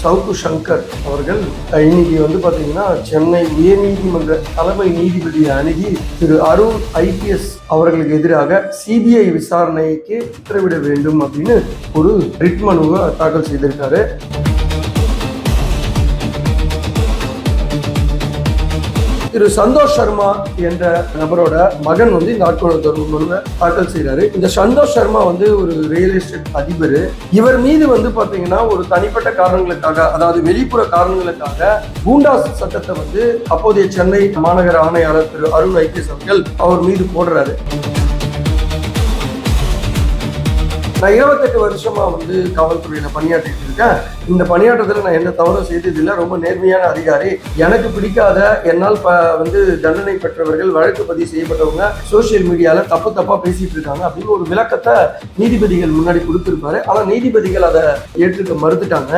சவுக்கு சங்கர் அவர்கள் இன்னைக்கு பாத்தீங்கன்னா சென்னை உயர்நீதிமன்ற தலைமை நீதிபதியை அணுகி திரு அருண் ஐபிஎஸ் அவர்களுக்கு எதிராக சிபிஐ விசாரணைக்கு உத்தரவிட வேண்டும் அப்படின்னு ஒரு ரிட் மனுவை தாக்கல் செய்திருக்காரு. திரு சந்தோஷ் சர்மா என்ற நபரோட மகன் இந்த ஆட்கொணர்வு மனுவை தாக்கல் செய்யறாரு. இந்த சந்தோஷ் சர்மா ஒரு ரியல் எஸ்டேட் அதிபர். இவர் மீது பாத்தீங்கன்னா ஒரு தனிப்பட்ட காரணங்களுக்காக, அதாவது வெளிப்புற காரணங்களுக்காக கூண்டாஸ் சட்டத்தை அப்போதைய சென்னை மாநகர ஆணையாளர் திரு அருண் ஐபிஎஸ் அவர்கள் அவர் மீது போடுறாரு. நான் 28 வருஷமா காவல்துறையில பணியாற்றிட்டு இருக்கேன். இந்த பணியாற்றத்துல நான் எந்த தவறும் செய்ததில்லை. ரொம்ப நேர்மையான அதிகாரி. எனக்கு பிடிக்காத, என்னால் தண்டனை பெற்றவர்கள், வழக்கு பதிவு செய்யப்பட்டவங்க சோசியல் மீடியால தப்பா பேசிட்டு இருக்காங்க அப்படின்னு ஒரு விளக்கத்தை நீதிபதிகள் முன்னாடி கொடுத்திருப்பாரு. ஆனா நீதிபதிகள் அதை ஏற்றுக்க மறுத்துட்டாங்க.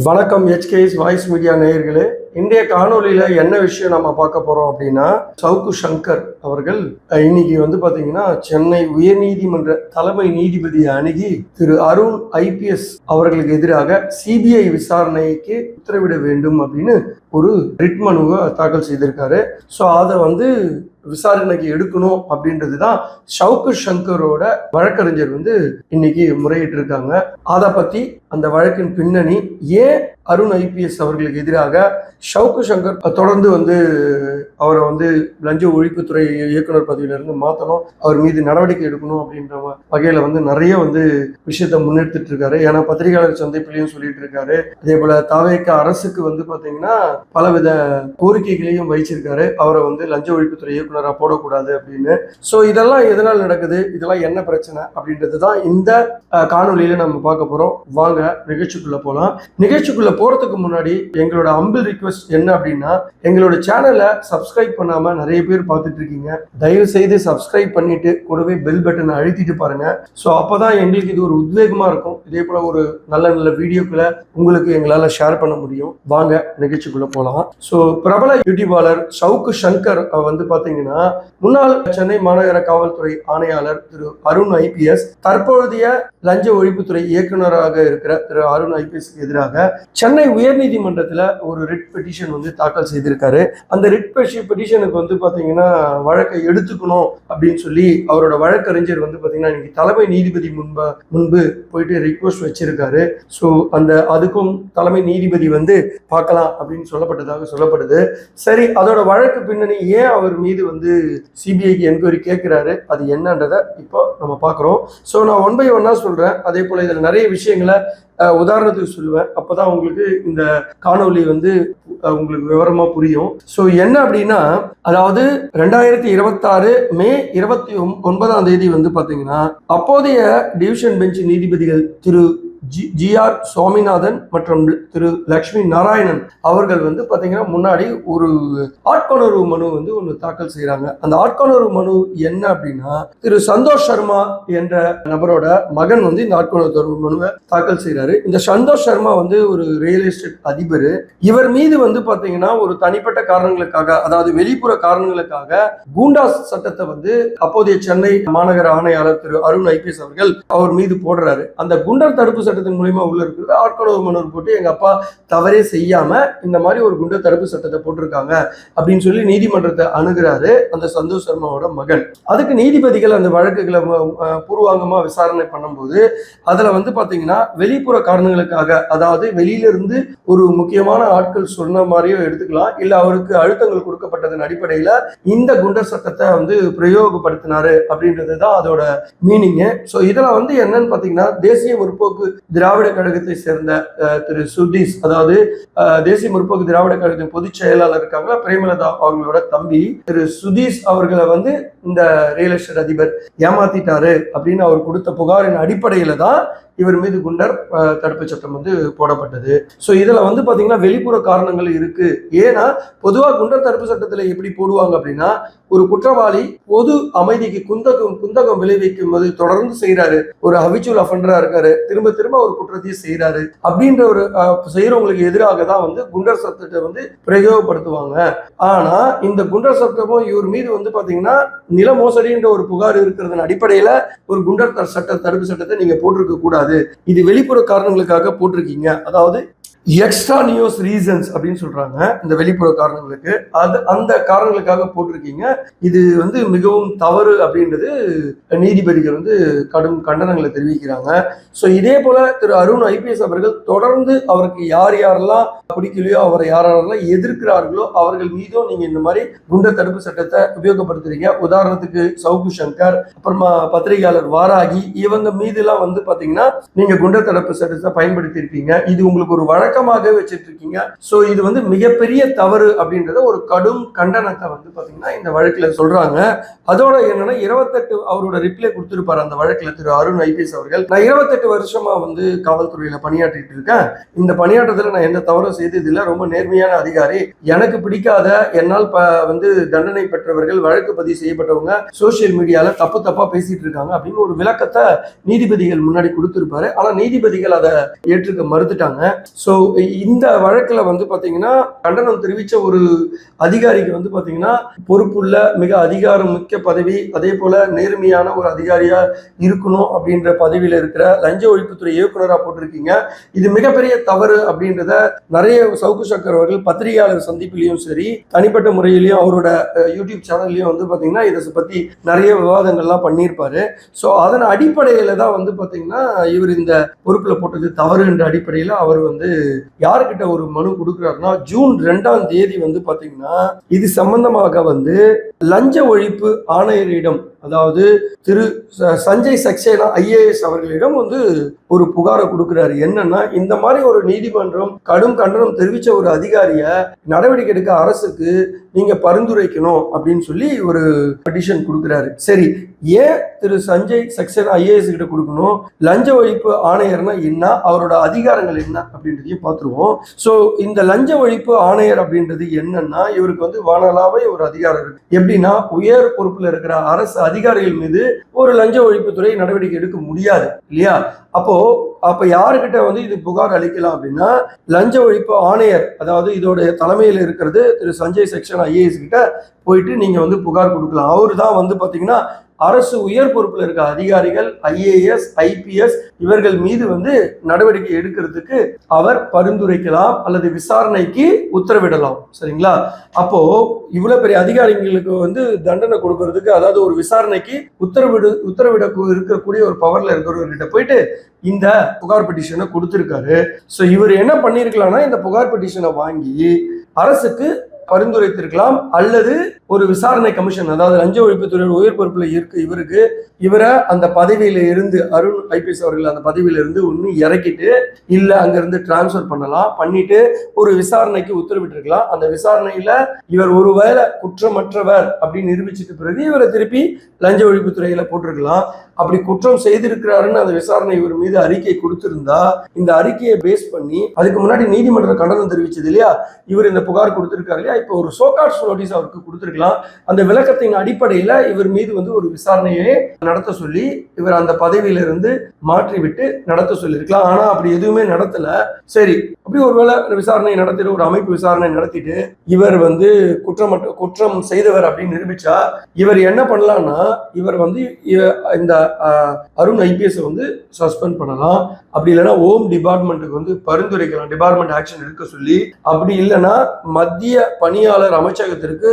வணக்கம் HKS வாய்ஸ் மீடியா நேயர்களே. இன்றைய காணொலியில என்ன விஷயம் நம்ம பார்க்க போறோம் அப்படின்னா, சவுக்கு சங்கர் அவர்கள் இன்னைக்கு பாத்தீங்கன்னா சென்னை உயர்நீதிமன்ற தலைமை நீதிபதியை அணுகி திரு அருண் ஐபிஎஸ் அவர்களுக்கு எதிராக சிபிஐ விசாரணைக்கு உத்தரவிட வேண்டும் அப்படின்னு ஒரு ரிட் மனுவை தாக்கல் செய்திருக்காரு. ஸோ அதை விசாரணைக்கு எடுக்கணும் அப்படின்றது தான் சவுக்கு சங்கரோட வழக்கறிஞர் இன்னைக்கு முறையிட்டு இருக்காங்க. அதை பத்தி, அந்த வழக்கின் பின்னணி, ஏன் அருண் ஐபிஎஸ் அவர்களுக்கு எதிராக சவுக்கு சங்கர் தொடர்ந்து அவரை லஞ்ச ஒழிப்புத்துறை இயக்குனர் பதவியிலிருந்து மாற்றணும், அவர் மீது நடவடிக்கை எடுக்கணும் அப்படின்ற வகையில நிறைய விஷயத்த முன்னெடுத்துட்டு இருக்காரு. ஏன்னா பத்திரிகையாளர் சந்திப்பிலையும் சொல்லிட்டு இருக்காரு. அதே போல தாவேக அரசுக்கு பாத்தீங்கன்னா பலவித கோரிக்கைகளையும் வைச்சிருக்காரு. அவரை லஞ்ச ஒழிப்புத்துறை இயக்குனரா போடக்கூடாது அப்படின்னு. ஸோ இதெல்லாம் எதனால் நடக்குது, இதெல்லாம் என்ன பிரச்சனை அப்படின்றது தான் இந்த காணொலியில நம்ம பார்க்க போறோம். வாங்க நிகழ்ச்சிக்குள்ள போலாம். நிகழ்ச்சிக்குள்ள போறதுக்கு முன்னாடி எங்களோட அம்பிள் ரிக்வெஸ்ட் என்ன அப்படின்னா, எங்களோட சேனலை சப்ஸ்கிரைப் பண்ணாம நிறைய பேர் பார்த்துட்டு இருக்கீங்க. தயவு செய்து சப்ஸ்கிரைப் பண்ணிட்டு கூடவே பெல் பட்டனை அழுத்திட்டு பாருங்க. ஸோ அப்பதான் எங்களுக்கு இது ஒரு உத்வேகமா இருக்கும். இதே போல ஒரு நல்ல வீடியோக்களை உங்களுக்கு எங்களால ஷேர் பண்ண முடியும். வாங்க நிகழ்ச்சிக்குள்ள போலாம். ஸோ பிரபல யூடியூபாளர் சவுக்கு சங்கர் பாத்தீங்கன்னா முன்னாள் சென்னை மாநகர காவல்துறை ஆணையாளர் திரு அருண் ஐபிஎஸ், தற்போதைய லஞ்ச ஒழிப்புத்துறை இயக்குநராக இருக்கிற திரு அருண் ஐபிஎஸ் எதிராக சென்னை உயர்நீதிமன்றத்துல ஒரு ரிட் பெட்டிஷன் தாக்கல் செய்திருக்காரு. அந்த ரிட் பெட்டிஷனுக்கு பாத்தீங்கன்னா வழக்கை எடுத்துக்கணும் அப்படின்னு சொல்லி அவரோட வழக்கறிஞர் பாத்தீங்கன்னா இன்னைக்கு தலைமை நீதிபதி முன்பு போயிட்டு ரிக்வெஸ்ட் வச்சிருக்காரு. ஸோ அதுக்கும் தலைமை நீதிபதி பார்க்கலாம் அப்படின்னு சொல்லப்படுது. சரி, அதோட வழக்கு பின்னணி, ஏன் அவர் மீது சிபிஐக்கு என்கொயரி கேட்கிறாரு, அது என்னன்றதை இப்போ நம்ம பார்க்குறோம். ஸோ நான் 1 by 1 சொல்றேன். அதே போல இதில் நிறைய விஷயங்களை உதாரணத்துக்கு சொல்லுவேன். அப்பதான் உங்களுக்கு இந்த காணொலி உங்களுக்கு விவரமா புரியும். ஸோ என்ன அப்படின்னா, அதாவது 2026 மே 29 பாத்தீங்கன்னா அப்போதைய டிவிஷன் பெஞ்ச் நீதிபதிகள் திரு GR சுவாமிநாதன் மற்றும் திரு லட்சுமி நாராயணன் அவர்கள் பாத்தீங்கன்னா முன்னாடி ஒரு ஆட்கொணர்வு மனு ஒன்று தாக்கல் செய்யறாங்க. அந்த ஆட்கொணர்வு மனு என்ன அப்படின்னா, திரு சந்தோஷ் சர்மா என்ற நபரோட மகன் இந்த ஆட்கொணர்வு மனுவை தாக்கல் செய்யறாரு. இந்த சந்தோஷ் சர்மா ஒரு ரியல் எஸ்டேட் அதிபர். இவர் மீது பாத்தீங்கன்னா ஒரு தனிப்பட்ட காரணங்களுக்காக, அதாவது வெளிப்புற காரணங்களுக்காக கூண்டாஸ் சட்டத்தை அப்போதைய சென்னை மாநகர ஆணையாளர் திரு அருண் ஐபிஎஸ் அவர்கள் அவர் மீது போடுறாரு. அந்த குண்டர் தடுப்பு சட்டத்தின் மூலமா உள்ள இருக்கிறது ஆட்கொணர்வு மனு போட்டு எங்க அப்பா தவறே செய்யாம இந்த மாதிரி ஒரு குண்டர் தடுப்பு சட்டத்தை போட்டிருக்காங்க அப்படின்னு சொல்லி நீதிமன்றத்தை அணுகிறாரு அந்த சந்தோஷ் சர்மாவோட மகன். அதுக்கு நீதிபதிகள் அந்த வழக்குகளை பூர்வாங்கமா விசாரணை பண்ணும்போது அதுல பாத்தீங்கன்னா வெளிப்புற காரணங்களுக்காக, அதாவது வெளியிலிருந்து ஒரு முக்கியமான ஆட்கள் சொன்ன மாதிரியோ எடுத்துக்கலாம், இல்ல அவருக்கு அழுத்தங்கள் கொடுக்கப்பட்டதன் அடிப்படையில இந்த குண்டர் சட்டத்தை பிரயோகப்படுத்தினாரு அப்படின்றதுதான் அதோட மீனிங். ஸோ இதுல என்னன்னு பாத்தீங்கன்னா, தேசிய முற்போக்கு திராவிட கழகத்தை சேர்ந்த திரு சுதீஷ், அதாவது தேசிய முற்போக்கு திராவிட கழகத்தின் பொதுச் செயலாளர் இருக்காங்களா பிரேமலதா அவங்களோட தம்பி திரு சுதீஷ் அவர்களை இந்த ரியல் எஸ்டேட் அதிபர் ஏமாத்திட்டாரு அப்படின்னு அவர் கொடுத்த புகாரின் அடிப்படையில தான் இவர் மீது குண்டர் தடுப்பு சட்டம் வந்து போடப்பட்டது. ஸோ இதுல வந்து பாத்தீங்கன்னா வெளிப்புற காரணங்கள் இருக்கு. ஏன்னா பொதுவாக குண்டர் தடுப்பு சட்டத்துல எப்படி போடுவாங்க அப்படின்னா, ஒரு குற்றவாளி பொது அமைதிக்கு குந்தகம் விளைவிக்கும் போது தொடர்ந்து செய்யறாரு, ஒரு ஹபிச்சுவல் அஃபண்டரா இருக்காரு, திரும்ப திரும்ப ஒரு குற்றத்தையும் செய்யறாரு அப்படின்ற ஒரு செய்யறவங்களுக்கு எதிராக தான் வந்து குண்டர் சட்டத்தை வந்து பிரயோகப்படுத்துவாங்க. ஆனா இந்த குண்டர் சட்டமும் இவர் மீது வந்து பாத்தீங்கன்னா நில மோசடின்ற ஒரு புகார் இருக்கிறதன் அடிப்படையில ஒரு குண்டர் தடுப்பு சட்டத்தை நீங்க போட்டிருக்க கூடாது, இது வெளிப்புற காரணங்களுக்காக போட்டிருக்கீங்க, அதாவது எக்ஸ்ட்ரானியஸ் ரீசன்ஸ் அப்படின்னு சொல்றாங்க இந்த வெளிப்புற காரணங்களுக்கு, அந்த காரணங்களுக்காக போட்டிருக்கீங்க, இது வந்து மிகவும் தவறு அப்படின்றது நீதிபதிகள் வந்து கடும் கண்டனங்களை தெரிவிக்கிறாங்க. ஸோ இதே போல திரு அருண் ஐபிஎஸ் அவர்கள் தொடர்ந்து அவருக்கு யார் யாரெல்லாம் பிடிக்கலையோ, அவரை யாரெல்லாம் எதிர்க்கிறார்களோ அவர்கள் மீதும் நீங்க இந்த மாதிரி குண்டர் தடுப்பு சட்டத்தை உபயோகப்படுத்துறீங்க. உதாரணத்துக்கு சவுக்கு சங்கர், அப்புறமா பத்திரிகையாளர் வாராகி, இவங்க மீது எல்லாம் வந்து பாத்தீங்கன்னா நீங்க குண்டர் தடுப்பு சட்டத்தை பயன்படுத்தி இருக்கீங்க. இது உங்களுக்கு ஒரு வழக்கமாக வச்சிட்டு இருக்கீங்க. சோ இது வந்து மிகப்பெரிய தவறு அப்படின்றத ஒரு கடும் கண்டனத்தை வந்து பாத்தீங்கன்னா இந்த வழக்குல சொல்றாங்க. அதோட என்னன்னா 28 அவரோட ரிப்ளை கொடுத்திருப்பாரு அந்த வழக்குல திரு அருண் ஐபிஎஸ் அவர்கள். நான் 28 வருஷமா வந்து காவல்துறையில பணியாற்றிட்டு இருக்கேன். இந்த பணியாற்றத்துல நான் எந்த தவறும் செய்தது இல்லை, ரொம்ப நேர்மையான அதிகாரி, எனக்கு பிடிக்காத என்னால் வந்து தண்டனை பெற்றவர்கள், வழக்கு பதிவு செய்யப்பட்டவங்க சோசியல் மீடியால தப்பா பேசிட்டு இருக்காங்க அப்படின்னு ஒரு விளக்கத்தை நீதிபதிகள் முன்னாடி கொடுத்திருப்பாரு. ஆனா நீதிபதிகள் அதை ஏற்றுக்க மறுத்துட்டாங்க. சோ இந்த வழக்குல வந்து பாத்தீங்கன்னா கண்டனம் தெரிவிச்ச ஒரு அதிகாரிக்கு வந்து பாத்தீங்கன்னா பொறுப்புள்ள மிக அதிகாரம் மிக்க பதவி, அதே போல நேர்மையான ஒரு அதிகாரியா இருக்கணும் அப்படின்ற பதவியில இருக்கிற லஞ்ச ஒழிப்புத்துறை இயக்குனரா போட்டிருக்கீங்க. இது மிகப்பெரிய தவறு அப்படின்றத நிறைய சவுக்கு சங்கர் அவர்கள் பத்திரிகையாளர் சந்திப்பிலையும் சரி, தனிப்பட்ட முறையிலையும் அவரோட யூடியூப் சேனல்லையும் வந்து பாத்தீங்கன்னா இதை பத்தி நிறைய விவாதங்கள்லாம் பண்ணியிருப்பாரு. ஸோ அதன் அடிப்படையில தான் வந்து பாத்தீங்கன்னா இவர் இந்த பொறுப்புல போட்டது தவறு என்ற அடிப்படையில அவர் வந்து யாருக்கிட்ட ஒரு மனு கொடுக்குறாருன்னா, ஜூன் 2ஆம் தேதி வந்து பாத்தீங்கன்னா இது சம்பந்தமாக வந்து லஞ்ச ஒழிப்பு ஆணையரிடம், அதாவது திரு சஞ்சய் சக்சேனா ஐஏஎஸ் அவர்களிடம் வந்து ஒரு புகாரை கொடுக்கிறாரு. என்னன்னா, இந்த மாதிரி ஒரு நீதிமன்றம் கடும் கண்டனம் தெரிவிச்ச ஒரு அதிகாரிய நடவடிக்கை எடுக்க அரசுக்கு நீங்க பரிந்துரைக்கணும் அப்படின்னு சொல்லி ஒரு பெட்டிஷன் கொடுக்கிறாரு. சரி, ஏன் திரு சஞ்சய் சக்சேனா ஐஏஎஸ் கிட்ட கொடுக்கணும், லஞ்ச ஒழிப்பு ஆணையர்னா என்ன, அவரோட அதிகாரங்கள் என்ன அப்படின்றதையும் பார்த்துருவோம். ஸோ இந்த லஞ்ச ஒழிப்பு ஆணையர் அப்படின்றது என்னன்னா, இவருக்கு வந்து வானலாவே ஒரு அதிகாரம் இருக்கு. எப்படின்னா, உயர் பொறுப்புல இருக்கிற அரசு அதிகாரிகள் மீது ஒரு லஞ்ச ஒழிப்புத்துறை நடவடிக்கை எடுக்க முடியாது இல்லையா? அப்ப யாருக்கிட்ட வந்து இது புகார் அளிக்கலாம் அப்படின்னா, லஞ்ச ஒழிப்பு ஆணையர், அதாவது இதோட தலைமையில் இருக்கிறது திரு சஞ்சய் சக்சேனா ஐஏஎஸ் கிட்ட போயிட்டு நீங்க வந்து புகார் கொடுக்கலாம். அவரு தான் வந்து பாத்தீங்கன்னா அரசு உயர் பொறுப்புல இருக்க அதிகாரிகள், ஐஏஎஸ், ஐபிஎஸ் இவர்கள் மீது வந்து நடவடிக்கை எடுக்கிறதுக்கு அவர் பரிந்துரைக்கலாம் அல்லது விசாரணைக்கு உத்தரவிடலாம். சரிங்களா? அப்போ இவ்வளவு பெரிய அதிகாரிகளுக்கு வந்து தண்டனை கொடுக்கறதுக்கு, அதாவது ஒரு விசாரணைக்கு உத்தரவிட இருக்கக்கூடிய ஒரு பவர்ல இருக்கிறவர்கிட்ட போயிட்டு இந்த புகார் பெட்டிஷனை கொடுத்திருக்காரு. ஸோ இவர் என்ன பண்ணிருக்கலாம்னா, இந்த புகார் பெட்டிஷனை வாங்கி அரசுக்கு பரிந்துரைத்திருக்கலாம், அல்லது ஒரு விசாரணை கமிஷன், அதாவது லஞ்ச ஒழிப்புத்துறை உயர் பொறுப்புல இருக்கு இவரை அந்த பதவியில இருந்து, அருண் ஐபிஎஸ் அவர்கள் அந்த பதவியில இருந்து ஒன்னு இறக்கிட்டு இல்ல அங்கிருந்து டிரான்ஸ்பர் பண்ணலாம், பண்ணிட்டு ஒரு விசாரணைக்கு உத்தரவிட்டிருக்கலாம். அந்த விசாரணையில இவர் ஒருவேளை குற்றமற்றவர் அப்படின்னு நிரூபிச்சிட்டு பிறகு இவரை திருப்பி லஞ்ச ஒழிப்புத்துறையில போட்டிருக்கலாம். அப்படி குற்றம் செய்திருக்கிறாருன்னு அந்த விசாரணை இவர் மீது அறிக்கை கொடுத்திருந்தா, இந்த அறிக்கையை பேஸ் பண்ணி அதுக்கு முன்னாடி நீதிமன்ற கண்டனம் தெரிவிச்சது இல்லையா, இவர் இந்த புகார் கொடுத்திருக்காரு இல்லையா, இப்போ ஒரு சோகாட்ஸ் நோட்டீஸ் அவருக்கு கொடுத்திருக்கலாம். அந்த விளக்கத்தின் அடிப்படையில இவர் மீது வந்து ஒரு விசாரணையை நடத்த சொல்லி இவர் அந்த பதவியில இருந்து மாற்றி விட்டு நடத்த சொல்லியிருக்கலாம். ஆனா அப்படி எதுவுமே நடத்தல. சரி, அப்படி ஒருவேளை விசாரணை நடத்திட்டு, ஒரு அமைப்பு விசாரணை நடத்திட்டு இவர் வந்து குற்றம் செய்தவர் அப்படின்னு நிரூபிச்சா இவர் என்ன பண்ணலாம்னா, இவர் வந்து இந்த அருண் ஐபிஎஸ் வந்து சஸ்பெண்ட் பண்ணலாம். அப்படி இல்லைன்னா ஹோம் டிபார்ட்மெண்ட்டுக்கு வந்து பரிந்துரைக்கலாம், டிபார்ட்மெண்ட் ஆக்ஷன் எடுக்க சொல்லி. அப்படி இல்லைன்னா மத்திய பணியாளர் அமைச்சகத்திற்கு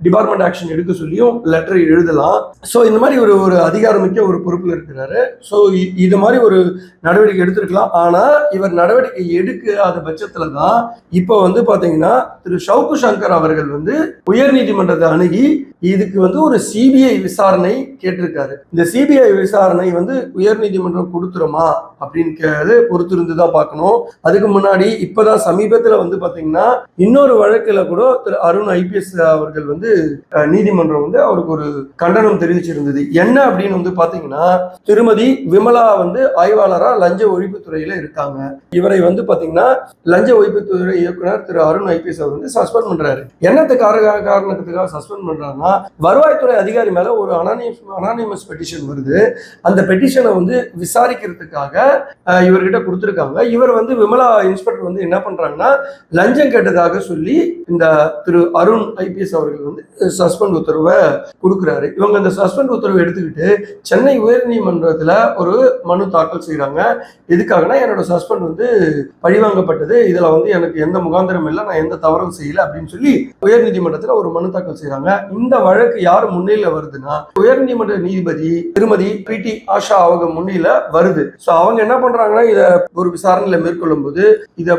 டிபார்ட்மெண்ட் ஆக்ஷன் எடுக்க சொல்லியும் லெட்டர் எழுதலாம். ஸோ இந்த மாதிரி ஒரு அதிகாரமிக்க ஒரு பொறுப்பில் இருக்கிறாரு. ஸோ இது மாதிரி ஒரு நடவடிக்கை எடுத்திருக்கலாம். ஆனா இவர் நடவடிக்கை எடுக்காத பட்சத்துல தான் இப்போ வந்து பாத்தீங்கன்னா திரு சவுக்கு சங்கர் அவர்கள் வந்து உயர் நீதிமன்றத்தை அணுகி இதுக்கு வந்து ஒரு சிபிஐ விசாரணை கேட்டிருக்காரு. இந்த சிபிஐ சிபிஐ விசாரணை வந்து உயர்நீதிமன்றம் கொடுத்துருமா அப்படின்னு பொறுத்திருந்து தான் பார்க்கணும். அதுக்கு முன்னாடி இப்பதான் சமீபத்துல வந்து பாத்தீங்கன்னா இன்னொரு வழக்குல கூட திரு அருண் ஐபிஎஸ் அவர்கள் வந்து நீதிமன்றம் வந்து அவருக்கு ஒரு கண்டனம் தெரிவிச்சிருந்தது. என்ன அப்படின்னு வந்து பாத்தீங்கன்னா, திருமதி விமலா வந்து ஆய்வாளரா லஞ்ச ஒழிப்புத்துறையில இருக்காங்க. இவரை வந்து பாத்தீங்கன்னா லஞ்ச ஒழிப்புத்துறை இயக்குனர் திரு அருண் ஐபிஎஸ் அவர் வந்து சஸ்பெண்ட் பண்றாரு. என்னத்துக்காக காரணத்துக்காக சஸ்பெண்ட் பண்றாங்கன்னா, வருவாய்த்துறை அதிகாரி மேல ஒரு அனானிமஸ் பெட்டிஷன் வருது. அந்த பெட்டிஷனை வந்து விசாரிக்கிறதுக்காக இவர்கிட்ட கொடுத்துருக்காங்க. இவர் வந்து விமலா இன்ஸ்பெக்டர் வந்து என்ன பண்றாங்கன்னா, லஞ்சம் கேட்டதாக சொல்லி இந்த திரு அருண் ஐபிஎஸ் அவர்கள் வந்து சஸ்பெண்ட் உத்தரவை கொடுக்குறாரு. இவங்க அந்த சஸ்பெண்ட் உத்தரவை எடுத்துக்கிட்டு சென்னை உயர்நீதிமன்றத்துல ஒரு மனு தாக்கல் செய்யறாங்க. எதுக்காகனா, என்னோட சஸ்பெண்ட் வந்து பழிவாங்கப்பட்டது, இதுல வந்து எனக்கு எந்த முகாந்திரம் இல்லை, நான் எந்த தவறும் செய்யல அப்படின்னு சொல்லி உயர்நீதிமன்றத்துல ஒரு மனு தாக்கல் செய்யறாங்க. இந்த வழக்கு யார் முன்னிலையில வருதுன்னா, உயர்நீதிமன்ற நீதிபதி திருமதி பிடி ஆஷா அவங்க முன்னில வருது. சோ அவங்க என்ன பண்றாங்கன்னா, இத ஒரு விசாரணையில மேற்கொள்ளும் போது இத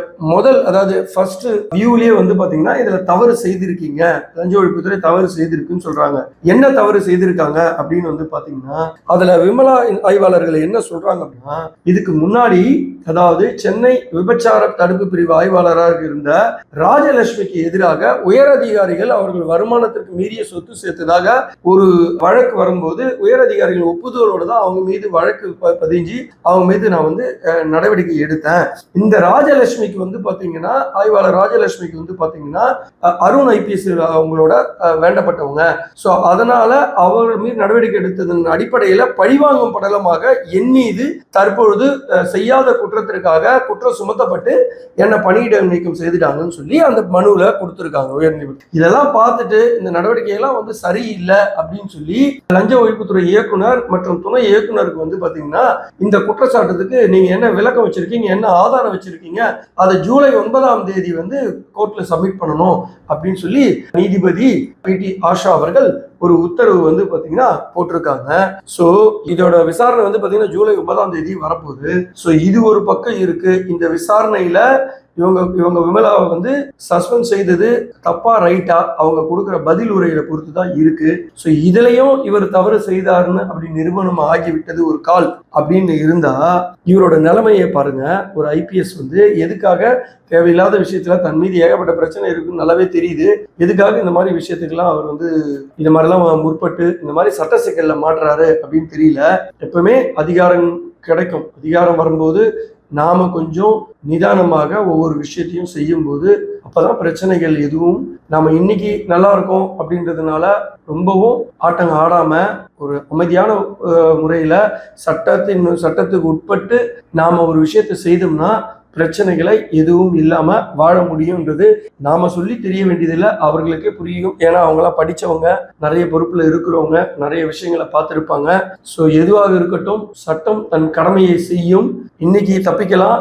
அதாவது ஃபர்ஸ்ட் வியூலயே வந்து பாத்தீங்கன்னா, இதுல தவறு செய்திருக்கீங்க, லஞ்ச ஒழிப்புத்துறை தவறு செய்திருக்குன்னு சொல்றாங்க. என்ன தவறு செய்திருக்காங்க அப்படின்னு வந்து பாத்தீங்கன்னா, அதுல விமலா ஆய்வாளர்கள் என்ன சொல்றாங்க அப்படின்னா, இதுக்கு முன்னாடி அதாவது சென்னை விபச்சார தடுப்பு பிரிவு ஆய்வாளராக இருந்த ராஜலட்சுமிக்கு எதிராக உயர் அதிகாரிகள் அவர்கள் வருமானத்திற்கு மீறிய சொத்து சேர்த்ததாக ஒரு வழக்கு வரும்போது உயர் அதிகாரிகள் ஒப்புதலோடு தான் அவங்க மீது வழக்கு பதிஞ்சு அவங்க மீது நான் வந்து நடவடிக்கை எடுத்தேன். இந்த ராஜலட்சுமிக்கு வந்து பாத்தீங்கன்னா, ஆய்வாளர் ராஜலட்சுமிக்கு வந்து பாத்தீங்கன்னா அருண் ஐபிஎஸ் அவங்களோட வேண்டப்பட்டவங்க. சோ அதனால அவர்கள் மீது நடவடிக்கை எடுத்ததன் அடிப்படையில பழிவாங்கும் படலமாக என் மீது தற்பொழுது செய்யாத குற்றத்திற்காக குற்றம் சுமத்தப்பட்டு என்ன பணியிட நீக்கம் செய்துட்டாங்கன்னு சொல்லி அந்த மனுவில் கொடுத்துருக்காங்க உயர்நீதிமன்றம். இதெல்லாம் பார்த்துட்டு இந்த நடவடிக்கையெல்லாம் வந்து சரியில்லை அப்படின்னு சொல்லி லஞ்ச ஒழிப்புத்துறை இயக்குனர் மற்றும் துணை இயக்குனருக்கு வந்து பாத்தீங்கன்னா, இந்த குற்றச்சாட்டுக்கு நீங்க என்ன விளக்கம் வச்சிருக்கீங்க, என்ன ஆதாரம் வச்சிருக்கீங்க, அதை ஜூலை 9 வந்து கோர்ட்ல சப்மிட் பண்ணணும் அப்படின்னு சொல்லி நீதிபதி பிடி ஆஷா அவர்கள் ஒரு உத்தரவு வந்து பாத்தீங்கன்னா போட்டிருக்காங்க. சோ இதோட விசாரணை வந்து பாத்தீங்கன்னா ஜூலை 9 வரப்போகுது. சோ இது ஒரு பக்கம் இருக்கு. இந்த விசாரணையில இவங்க விமலாவை வந்து சஸ்பெண்ட் செய்தது தப்பா ரைட்டா அவங்க கொடுக்குற பதில் உரையில பொறுத்து தான் இருக்கு. ஸோ இதுலயும் இவர் தவறு செய்தாருன்னு அப்படி நிரூபணம் ஆகிவிட்டது ஒரு கால் அப்படின்னு இருந்தா, இவரோட நிலைமையை பாருங்க. ஒரு ஐபிஎஸ் வந்து எதுக்காக தேவையில்லாத விஷயத்துல தன் மீது ஏகப்பட்ட பிரச்சனை இருக்குன்னு நல்லாவே தெரியுது, எதுக்காக இந்த மாதிரி விஷயத்துக்கெல்லாம் அவர் வந்து இந்த மாதிரிலாம் முற்பட்டு இந்த மாதிரி சட்ட சிக்கல்ல மாட்டுறாரு அப்படின்னு தெரியல. எப்பவுமே அதிகாரம் கிடைக்கும், அதிகாரம் வரும்போது நாம கொஞ்சம் நிதானமாக ஒவ்வொரு விஷயத்தையும் செய்யும் போது அப்பதான் பிரச்சனைகள் எதுவும் நாம இன்னைக்கு நல்லா இருக்கோம் அப்படின்றதுனால ரொம்பவும் ஆட்டங்க ஆடாம ஒரு அமைதியான முறையில சட்டத்துக்கு உட்பட்டு நாம ஒரு விஷயத்தை செய்தோம்னா பிரச்சனைகளை எதுவும் இல்லாம வாழ முடியும்ன்றது நாம சொல்லி தெரிய வேண்டியதில்லை, அவர்களுக்கே புரியும். ஏன்னா அவங்களாம் படிச்சவங்க, நிறைய பொறுப்புல இருக்கிறவங்க, நிறைய விஷயங்களை பார்த்துருப்பாங்க. ஸோ எதுவாக இருக்கட்டும், சட்டம் தன் கடமையை செய்யும். இன்னைக்கு தப்பிக்கலாம்,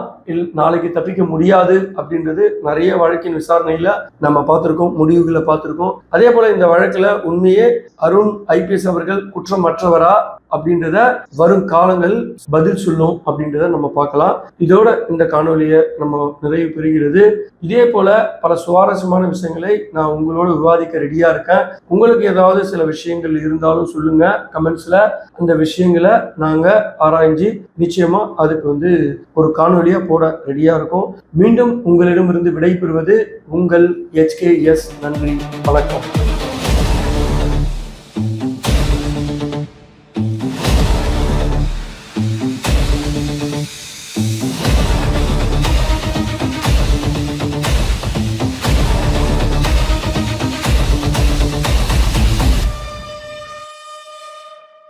நாளைக்கு தப்பிக்க முடியாது அப்படின்றது நிறைய வழக்கின் விசாரணையில நம்ம பார்த்திருக்கோம், முடிவுகளை பார்த்திருக்கோம். அதே போல இந்த வழக்குல உண்மையே அருண் ஐபிஎஸ் அவர்கள் குற்றமற்றவரா அப்படின்றத வரும் காலங்கள் பதில் சொல்லும் அப்படின்றத நம்ம பார்க்கலாம். இதோட இந்த காணொலியை நம்ம நிறைவு பெறுகிறது. இதே போல பல சுவாரஸ்யமான விஷயங்களை நான் உங்களோட விவாதிக்க ரெடியா இருக்கேன். உங்களுக்கு ஏதாவது சில விஷயங்கள் இருந்தாலும் சொல்லுங்க கமெண்ட்ஸ்ல. அந்த விஷயங்களை நாங்க ஆராய்ஞ்சு நிச்சயமா அதுக்கு வந்து ஒரு காணொலியா போட ரெடியா இருக்கும். மீண்டும் உங்களிடமிருந்து விடை பெறுவது உங்கள் HKS. நன்றி, வணக்கம்.